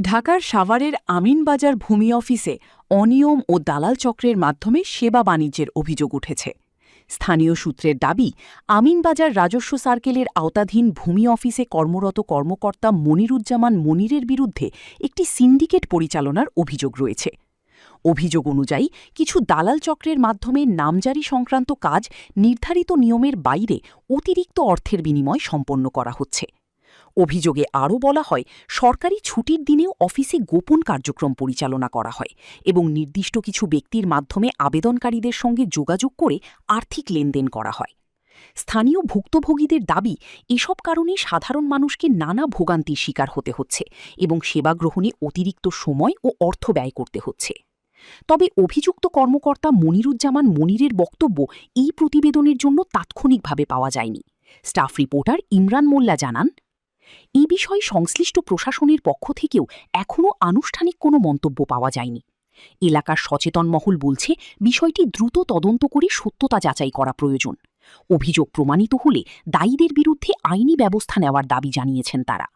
ঢাকার সাভারের আমিনবাজার ভূমি অফিসে অনিয়ম ও দালাল চক্রের মাধ্যমে সেবা বাণিজ্যের অভিযোগ উঠেছে। স্থানীয় সূত্রের দাবি, আমিনবাজার রাজস্ব সার্কেলের আওতাধীন ভূমি অফিসে কর্মরত কর্মকর্তা মনিরুজ্জামান মনিরের বিরুদ্ধে একটি সিন্ডিকেট পরিচালনার অভিযোগ রয়েছে। অভিযোগ অনুযায়ী কিছু দালাল চক্রের মাধ্যমে নামজারি সংক্রান্ত কাজ নির্ধারিত নিয়মের বাইরে অতিরিক্ত অর্থের বিনিময়ে সম্পন্ন করা হচ্ছে। অভিযোগে আরও বলা হয়, সরকারি ছুটির দিনেও অফিসে গোপন কার্যক্রম পরিচালনা করা হয় এবং নির্দিষ্ট কিছু ব্যক্তির মাধ্যমে আবেদনকারীদের সঙ্গে যোগাযোগ করে আর্থিক লেনদেন করা হয়। স্থানীয় ভুক্তভোগীদের দাবি, এসব কারণে সাধারণ মানুষকে নানা ভোগান্তির শিকার হতে হচ্ছে এবং সেবা গ্রহণে অতিরিক্ত সময় ও অর্থ ব্যয় করতে হচ্ছে। তবে অভিযুক্ত কর্মকর্তা মনিরুজ্জামান মনিরের বক্তব্য এই প্রতিবেদনের জন্য তাৎক্ষণিকভাবে পাওয়া যায়নি। স্টাফ রিপোর্টার ইমরান মোল্লা জানান, এই বিষয়ে সংশ্লিষ্ট প্রশাসনের পক্ষ থেকেও এখনও আনুষ্ঠানিক কোনো মন্তব্য পাওয়া যায়নি। এলাকার সচেতন মহল বলছে, বিষয়টি দ্রুত তদন্ত করে সত্যতা যাচাই করা প্রয়োজন। অভিযোগ প্রমাণিত হলে দায়ীদের বিরুদ্ধে আইনি ব্যবস্থা নেওয়ার দাবি জানিয়েছেন তারা।